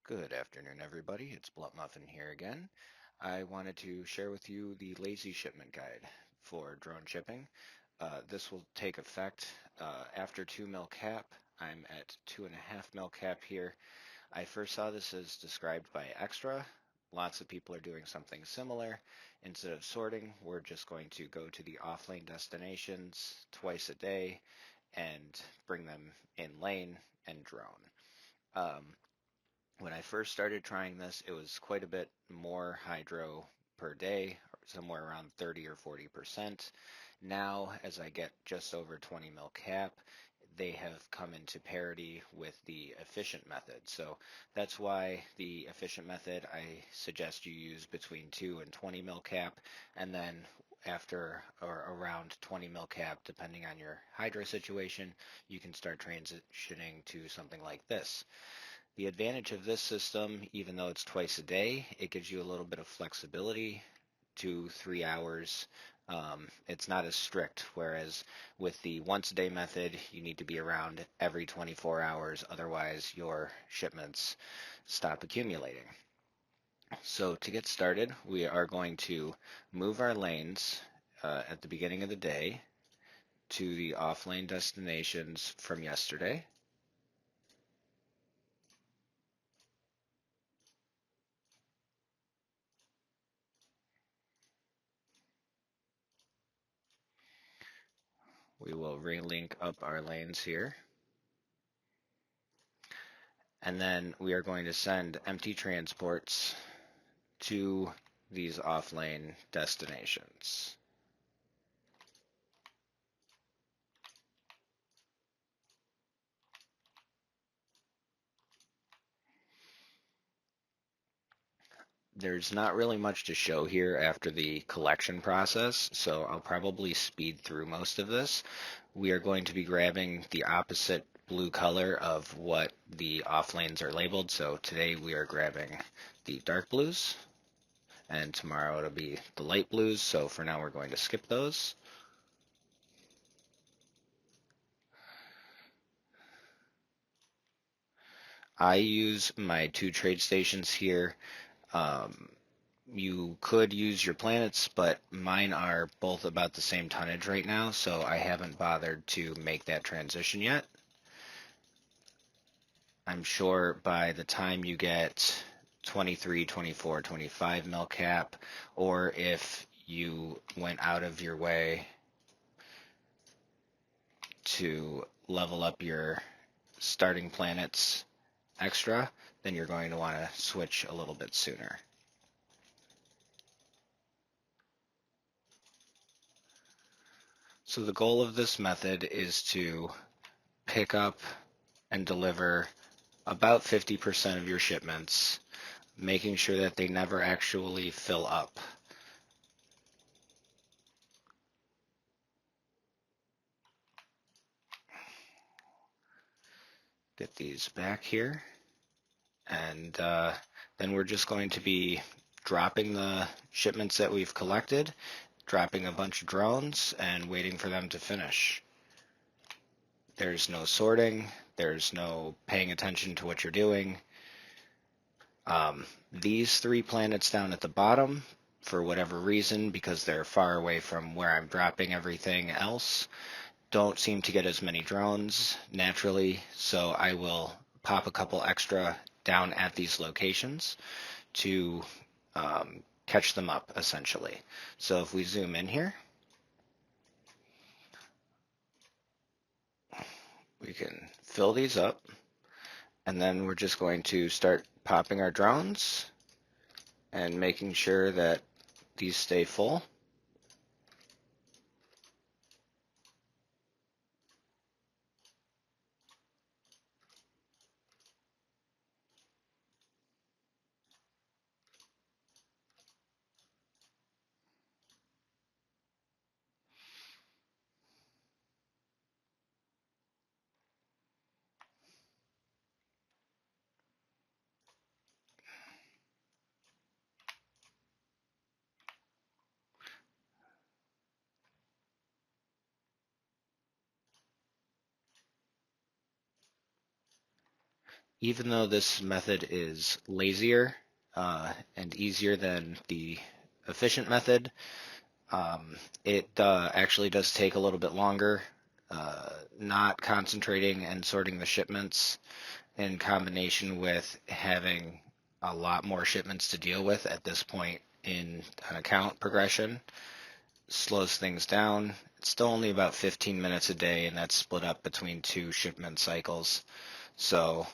Good afternoon, everybody. It's Blunt Muffin here again. I wanted to share with you the lazy shipment guide for drone shipping. This will take effect after 2 mil cap. I'm at 2.5 mil cap here. I first saw this as described by Extra. Lots of people are doing something similar. Instead of sorting, we're just going to go to the off-lane destinations twice a day and bring them in lane and drone. Um, when I first started trying this, it was quite a bit more hydro per day, somewhere around 30 or 40%. Now, as I get just over 20 mil cap, they have come into parity with the efficient method. So that's why the efficient method, I suggest you use between 2 and 20 mil cap, and then after or around 20 mil cap, depending on your hydro situation, you can start transitioning to something like this. The advantage of this system, even though it's twice a day, it gives you a little bit of flexibility, 2, 3 hours. It's not as strict, whereas with the once a day method, you need to be around every 24 hours, otherwise your shipments stop accumulating. So to get started, we are going to move our lanes at the beginning of the day to the off-lane destinations from yesterday. We will relink up our lanes here. And then we are going to send empty transports to these off-lane destinations. There's not really much to show here after the collection process, so I'll probably speed through most of this. We are going to be grabbing the opposite blue color of what the off lanes are labeled. So today we are grabbing the dark blues, and tomorrow it'll be the light blues. So for now we're going to skip those. I use my 2 trade stations here. You could use your planets, but mine are both about the same tonnage right now, so I haven't bothered to make that transition yet. I'm sure by the time you get 23, 24, 25 mil cap, or if you went out of your way to level up your starting planets extra, then you're going to want to switch a little bit sooner. So the goal of this method is to pick up and deliver about 50% of your shipments, making sure that they never actually fill up. Get these back here, and then we're just going to be dropping the shipments that we've collected, dropping a bunch of drones, and waiting for them to finish. There's no sorting, there's no paying attention to what you're doing. These 3 planets down at the bottom, for whatever reason, because they're far away from where I'm dropping everything else, don't seem to get as many drones naturally, so I will pop a couple extra down at these locations to catch them up, essentially. So if we zoom in here, we can fill these up, and then we're just going to start popping our drones and making sure that these stay full. Even though this method is lazier and easier than the efficient method, it actually does take a little bit longer. Not concentrating and sorting the shipments in combination with having a lot more shipments to deal with at this point in an account progression slows things down. It's still only about 15 minutes a day, and that's split up between 2 shipment cycles. So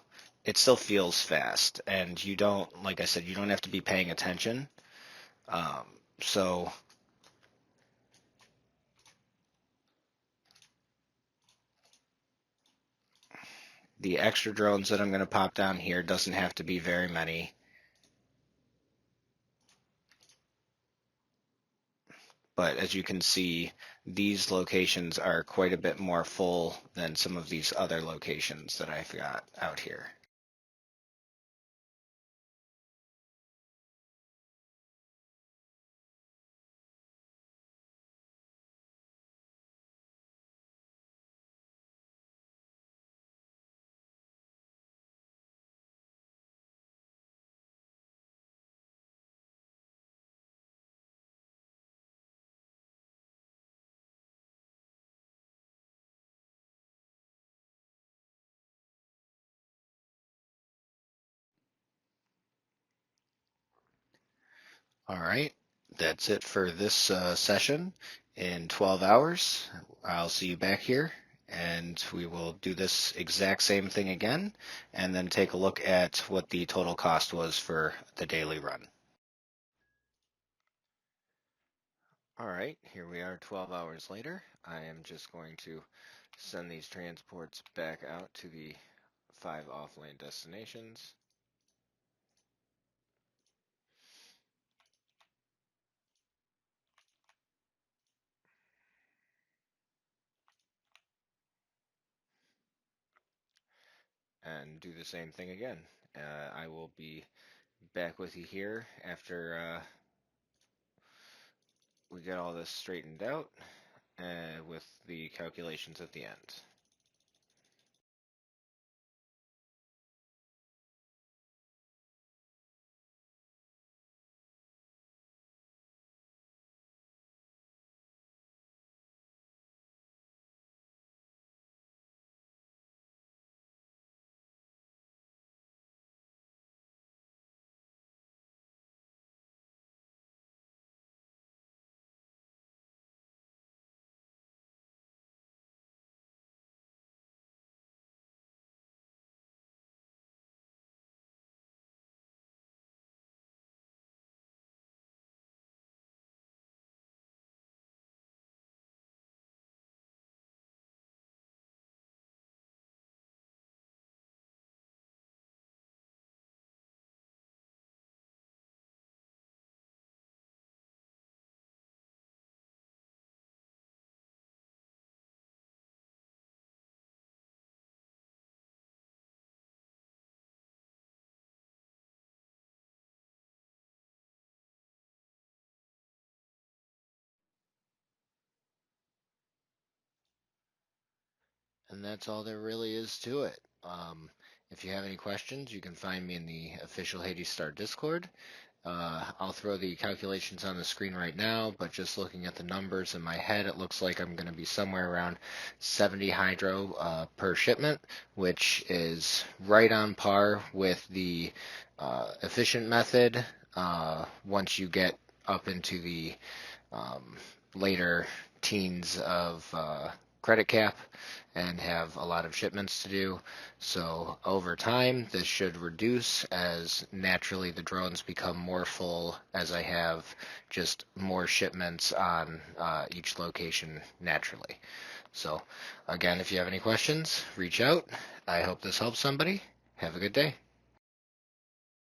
it still feels fast, and you don't, like I said, you don't have to be paying attention. Um, so the extra drones that I'm going to pop down here doesn't have to be very many. But as you can see, these locations are quite a bit more full than some of these other locations that I've got out here. All right, that's it for this session. In 12 hours, I'll see you back here, and we will do this exact same thing again, and then take a look at what the total cost was for the daily run. All right, here we are 12 hours later. I am just going to send these transports back out to the 5 off-lane destinations. And do the same thing again. I will be back with you here after we get all this straightened out with the calculations at the end. And that's all there really is to it. If you have any questions, you can find me in the official Hades Star Discord. I'll throw the calculations on the screen right now, but just looking at the numbers in my head, it looks like I'm going to be somewhere around 70 hydro per shipment, which is right on par with the efficient method once you get up into the um, later teens of credit cap and have a lot of shipments to do. So over time, this should reduce as naturally the drones become more full as I have just more shipments on each location naturally. So again, if you have any questions, reach out. I hope this helps somebody. Have a good day.